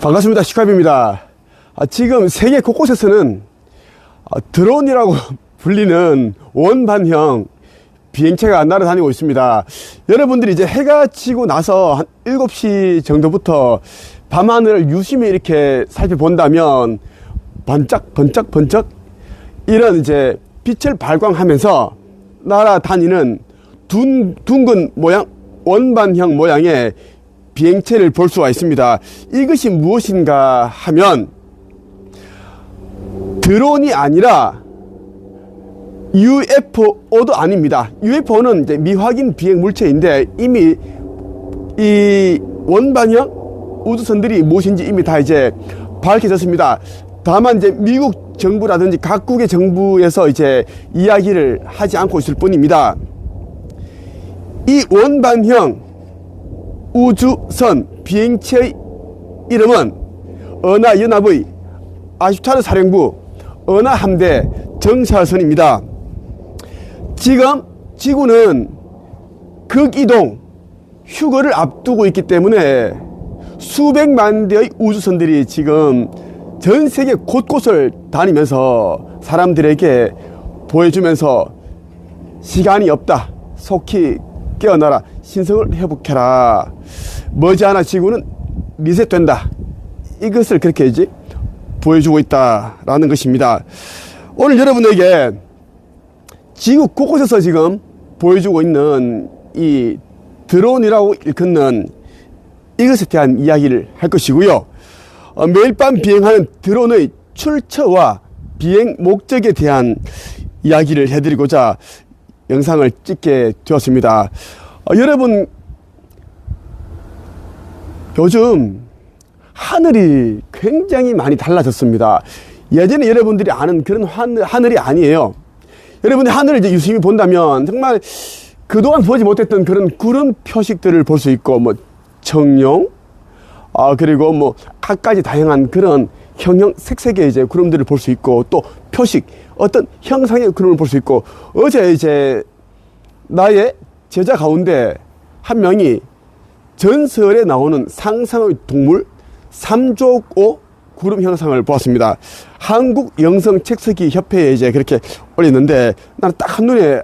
반갑습니다. 시카입니다. 지금 세계 곳곳에서는 드론이라고 불리는 원반형 비행체가 날아다니고 있습니다. 여러분들이 이제 해가 지고 나서 한 7시 정도부터 밤하늘을 유심히 이렇게 살펴본다면 번쩍 이런 이제 빛을 발광하면서 날아다니는 둥근 모양, 원반형 모양의 비행체를 볼 수가 있습니다. 이것이 무엇인가 하면 드론이 아니라 UFO도 아닙니다. UFO는 이제 미확인 비행 물체인데 이미 이 원반형 우주선들이 무엇인지 이미 다 이제 밝혀졌습니다. 다만 이제 미국 정부라든지 각국의 정부에서 이제 이야기를 하지 않고 있을 뿐입니다. 이 원반형 우주선 비행체의 이름은 은하연합의 아슈타르 사령부 은하함대 정찰선입니다. 지금 지구는 극이동 휴거를 앞두고 있기 때문에 수백만 대의 우주선들이 지금 전 세계 곳곳을 다니면서 사람들에게 보여주면서 시간이 없다, 속히 깨어나라, 신성을 회복해라, 머지않아 지구는 리셋된다, 이것을 그렇게 이제 보여주고 있다라는 것입니다. 오늘 여러분에게 지구 곳곳에서 지금 보여주고 있는 이 드론이라고 일컫는 이것에 대한 이야기를 할 것이고요. 매일 밤 비행하는 드론의 출처와 비행 목적에 대한 이야기를 해드리고자 영상을 찍게 되었습니다. 여러분, 요즘 하늘이 굉장히 많이 달라졌습니다. 예전에 여러분들이 아는 그런 하늘이 아니에요. 여러분이 하늘을 이제 유심히 본다면 정말 그동안 보지 못했던 그런 구름 표식들을 볼 수 있고, 뭐 청룡, 그리고 뭐 갖가지 다양한 그런 형형색색의 이제 구름들을 볼 수 있고, 또 표식, 어떤 형상의 구름을 볼 수 있고, 어제 이제 나의 제자 가운데 한 명이 전설에 나오는 상상의 동물 삼족오 구름 형상을 보았습니다. 한국 영성 책쓰기 협회에 이제 그렇게 올렸는데 나는 딱 한눈에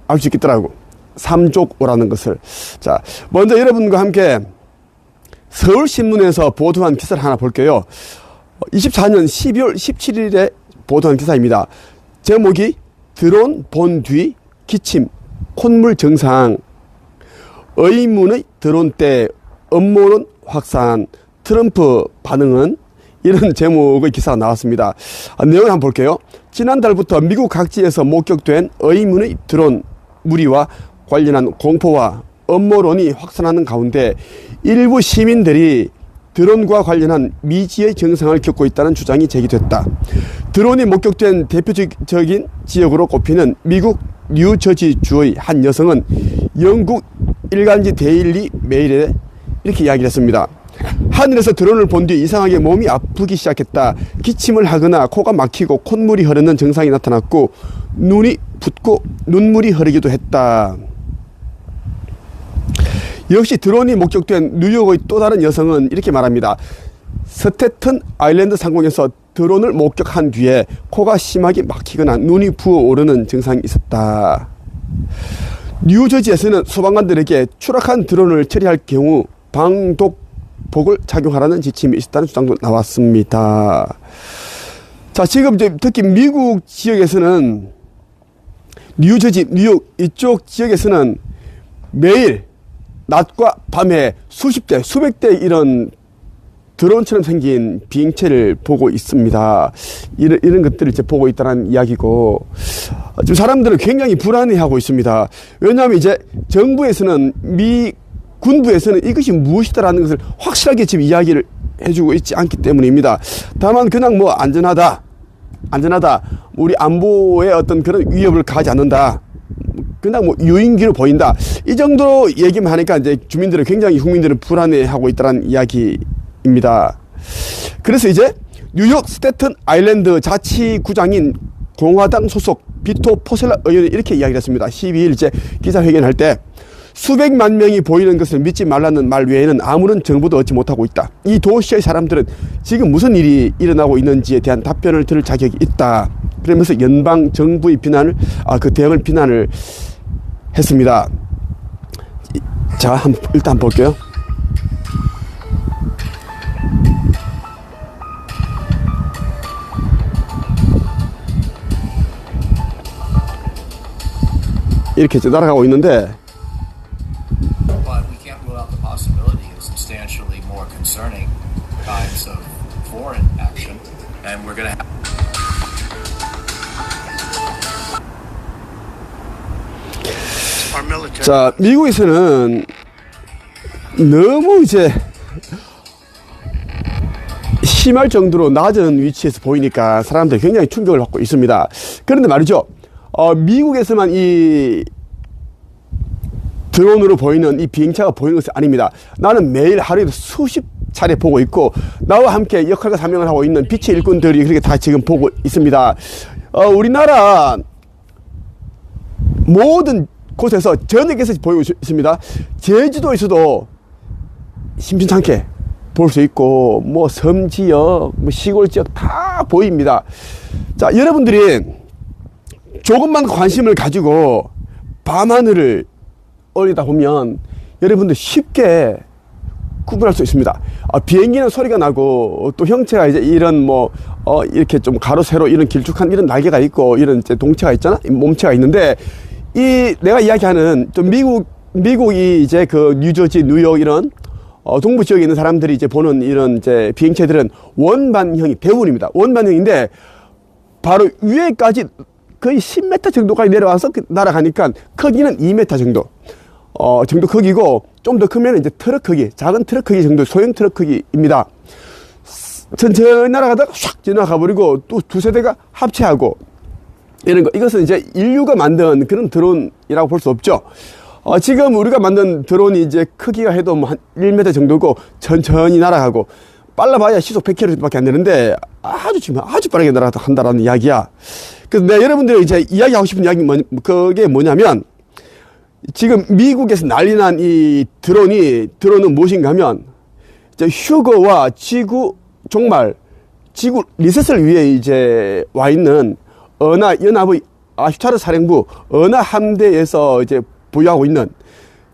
알 수 있겠더라고, 삼족오라는 것을. 자, 먼저 여러분과 함께 서울신문에서 보도한 기사를 하나 볼게요. 24년 12월 17일에 보도한 기사입니다. 제목이 드론 본 뒤 기침 콧물 증상, 의문의 드론 때 음모론 확산, 트럼프 반응은, 이런 제목의 기사가 나왔습니다. 내용을 한번 볼게요. 지난달부터 미국 각지에서 목격된 의문의 드론 무리와 관련한 공포와 음모론이 확산하는 가운데 일부 시민들이 드론과 관련한 미지의 증상을 겪고 있다는 주장이 제기됐다. 드론이 목격된 대표적인 지역으로 꼽히는 미국 뉴저지주의 한 여성은 영국 일간지 데일리 메일에 이렇게 이야기를 했습니다. 하늘에서 드론을 본 뒤 이상하게 몸이 아프기 시작했다. 기침을 하거나 코가 막히고 콧물이 흐르는 증상이 나타났고 눈이 붓고 눈물이 흐르기도 했다. 역시 드론이 목격된 뉴욕의 또 다른 여성은 이렇게 말합니다. 스태튼 아일랜드 상공에서 드론을 목격한 뒤에 코가 심하게 막히거나 눈이 부어오르는 증상이 있었다. 뉴저지에서는 소방관들에게 추락한 드론을 처리할 경우 방독복을 착용하라는 지침이 있었다는 주장도 나왔습니다. 자, 지금 이제 특히 미국 지역에서는 뉴저지, 뉴욕 이쪽 지역에서는 매일 낮과 밤에 수십 대, 수백 대 이런 드론처럼 생긴 비행체를 보고 있습니다. 이런 것들을 이제 보고 있다는 이야기고, 지금 사람들은 굉장히 불안해하고 있습니다. 왜냐하면 이제 정부에서는, 미 군부에서는 이것이 무엇이다라는 것을 확실하게 지금 이야기를 해주고 있지 않기 때문입니다. 다만 그냥 뭐 안전하다, 우리 안보에 어떤 그런 위협을 가하지 않는다, 그냥 뭐 유인기로 보인다, 이 정도로 얘기만 하니까 이제 주민들은, 굉장히 국민들은 불안해하고 있다는 이야기입니다. 그래서 이제 뉴욕 스태튼 아일랜드 자치구장인 공화당 소속 비토 포셀라 의원이 이렇게 이야기를 했습니다. 12일 이제 기자회견할 때 수백만 명이 보이는 것을 믿지 말라는 말 외에는 아무런 정보도 얻지 못하고 있다. 이 도시의 사람들은 지금 무슨 일이 일어나고 있는지에 대한 답변을 들을 자격이 있다. 그러면서 연방 정부의 그 대응을 비난을 했습니다. 자, 일단 볼게요. 이렇게 날아가고 있는데, But we can't rule out the possibility of substantially more concerning kinds of foreign action, and we're going to have. 자, 미국에서는 너무 이제 심할 정도로 낮은 위치에서 보이니까 사람들이 굉장히 충격을 받고 있습니다. 그런데 말이죠, 미국에서만 이 드론으로 보이는 이 비행차가 보이는 것이 아닙니다. 나는 매일 하루에도 수십 차례 보고 있고, 나와 함께 역할과 사명을 하고 있는 빛의 일꾼들이 그렇게 다 지금 보고 있습니다. 우리나라 모든 곳에서 전역에서 보이고 있습니다. 제주도에서도 심심찮게 볼 수 있고, 뭐 섬지역, 뭐 시골 지역 다 보입니다. 자, 여러분들이 조금만 관심을 가지고 밤하늘을 올리다 보면 여러분들 쉽게 구분할 수 있습니다. 비행기는 소리가 나고, 또 형체가 이제 이런 이렇게 좀 가로 세로 이런 길쭉한 이런 날개가 있고, 이런 이제 동체가 있잖아, 몸체가 있는데, 내가 이야기하는 좀 미국이 이제 그 뉴저지, 뉴욕 이런 동부 지역에 있는 사람들이 이제 보는 이런 이제 비행체들은 원반형이 대부분입니다. 원반형인데 바로 위에까지 거의 10m 정도까지 내려와서 날아가니까 크기는 2m 정도 크기고, 좀 더 크면 이제 트럭 크기, 작은 트럭 크기 정도, 소형 트럭 크기입니다. 천천히 날아가다가 샥 지나가 버리고 또 두세 대가 합체하고 이런 거, 이것은 이제 인류가 만든 그런 드론이라고 볼 수 없죠. 지금 우리가 만든 드론이 이제 크기가 해도 뭐 한 1m 정도고, 천천히 날아가고, 빨라봐야 시속 100km 밖에 안 되는데, 아주 빠르게 날아간다라는 이야기야. 그래서 내가 여러분들이 이제 이야기하고 싶은 그게 뭐냐면, 지금 미국에서 난리난 이 드론은 무엇인가 하면, 이제 휴거와 정말 지구 리셋을 위해 이제 와 있는 연합의 아슈타르 사령부 함대에서 이제 보유하고 있는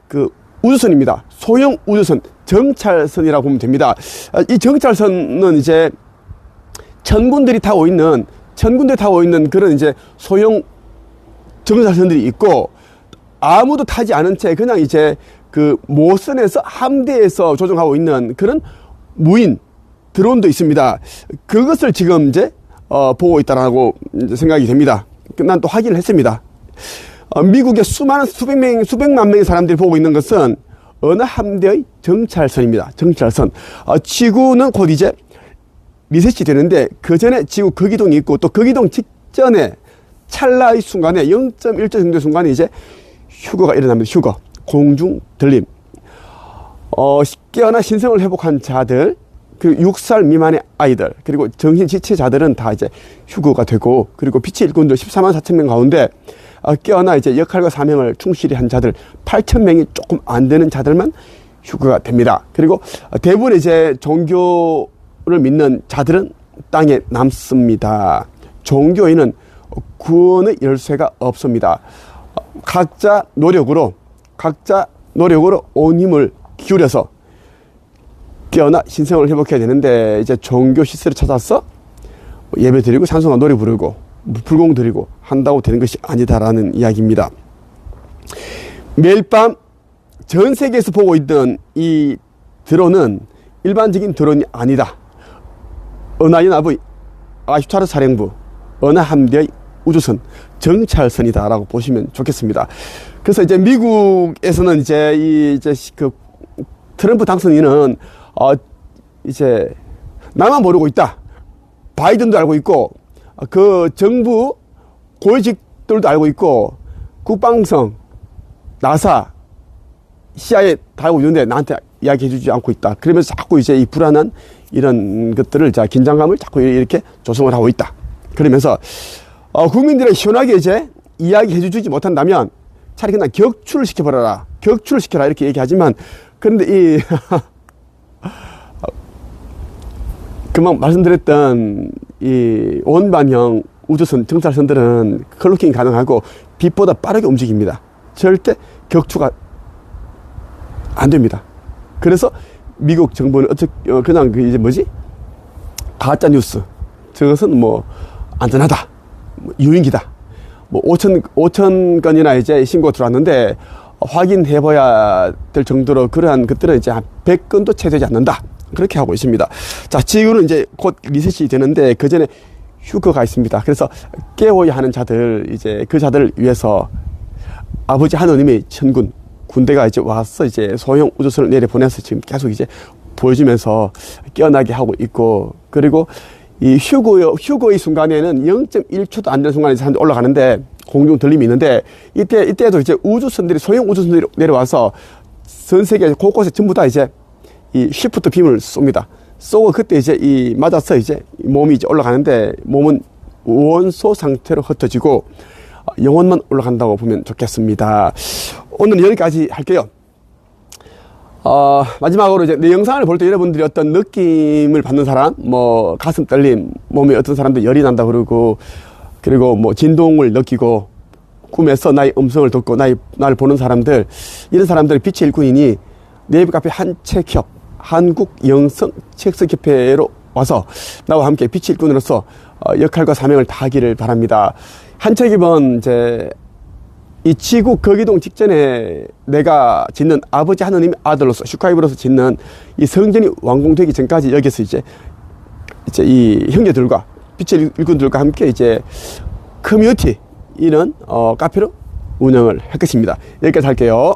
그 우주선입니다. 소형 우주선 정찰선이라고 보면 됩니다. 이 정찰선은 이제 천군들이 타고 있는 그런 이제 소형 정찰선들이 있고, 아무도 타지 않은 채 그냥 이제 그 모선에서 함대에서 조종하고 있는 그런 무인 드론도 있습니다. 그것을 지금 이제 보고 있다라고 생각이 됩니다. 난 또 확인을 했습니다. 미국의 수백만 명의 사람들이 보고 있는 것은 어느 함대의 정찰선입니다. 정찰선. 지구는 곧 이제 리셋이 되는데, 그 전에 지구 극이동이 있고, 또 극이동 직전에 찰나의 순간에 0.1초 정도의 순간에 이제 휴거가 일어납니다. 휴거. 공중 들림. 깨어나 신성을 회복한 자들, 그리고 6살 미만의 아이들, 그리고 정신 지체자들은 다 이제 휴거가 되고, 그리고 빛의 일꾼들 14만 4천 명 가운데 깨어나 이제 역할과 사명을 충실히 한 자들 8천 명이 조금 안 되는 자들만 휴거가 됩니다. 그리고 대부분 이제 종교를 믿는 자들은 땅에 남습니다. 종교에는 구원의 열쇠가 없습니다. 각자 노력으로 온 힘을 기울여서 깨어나 신성을 회복해야 되는데, 이제 종교 시설을 찾아서 예배 드리고 찬송과 노래 부르고 불공 드리고 한다고 되는 것이 아니다라는 이야기입니다. 매일 밤 전 세계에서 보고 있던 이 드론은 일반적인 드론이 아니다. 연합의 아슈타르 사령부 함대의 우주선 정찰선이다라고 보시면 좋겠습니다. 그래서 이제 미국에서는 이제 그 트럼프 당선인은 이제 나만 모르고 있다. 바이든도 알고 있고, 그 정부 고위직들도 알고 있고, 국방성, 나사, CIA 다 알고 있는데 나한테 이야기해주지 않고 있다. 그러면서 자꾸 이제 이 불안한 이런 것들을, 긴장감을 자꾸 이렇게 조성을 하고 있다. 그러면서 국민들의 시원하게 이제 이야기해주지 못한다면 차라리 그냥 격추를 시켜버려라. 격추를 시켜라. 이렇게 얘기하지만, 그런데 금방 말씀드렸던 이 원반형 우주선 정찰선들은 클로킹이 가능하고 빛보다 빠르게 움직입니다. 절대 격추가 안 됩니다. 그래서 미국 정부는 그냥 이제 뭐지? 가짜 뉴스. 저것은 뭐 안전하다. 뭐 유인기다. 뭐 5천 건이나 이제 신고가 들어왔는데 확인해봐야 될 정도로 그러한 것들은 이제 한 100건도 채 되지 않는다. 그렇게 하고 있습니다. 자, 지구는 이제 곧 리셋이 되는데 그 전에 휴거가 있습니다. 그래서 깨워야 하는 자들, 이제 그 자들을 위해서 아버지 하느님의 천군, 군대가 이제 와서 이제 소형 우주선을 내려보내서 지금 계속 이제 보여주면서 깨어나게 하고 있고, 그리고 이 휴거의 순간에는 0.1초도 안 되는 순간에 사람들이 올라가는데 공중 들림이 있는데 이때도 이제 소형 우주선들이 내려와서 전 세계 곳곳에 전부 다 이제 이 쉬프트 빔을 쏩니다. 쏘고 그때 이제 맞아서 이제 몸이 이제 올라가는데 몸은 원소 상태로 흩어지고 영혼만 올라간다고 보면 좋겠습니다. 오늘은 여기까지 할게요. 마지막으로 이제 내 영상을 볼 때 여러분들이 어떤 느낌을 받는 사람, 뭐 가슴 떨림, 몸에 어떤 사람들 열이 난다 그리고 뭐 진동을 느끼고 꿈에서 나의 음성을 듣고 나를 보는 사람들, 이런 사람들 빛의 일꾼이니 네이버 카페 한책협 한국영성책석협회로 와서 나와 함께 빛의 일꾼으로서 역할과 사명을 다하기를 바랍니다. 한책협은 이제 이 지구 거기동 직전에 내가 짓는 아버지 하느님의 아들로서 슈카이브로서 짓는 이 성전이 완공되기 전까지 여기서 이제 이 형제들과 빛의 일꾼들과 함께 이제 커뮤니티 이런 카페로 운영을 할 것입니다. 여기까지 할게요.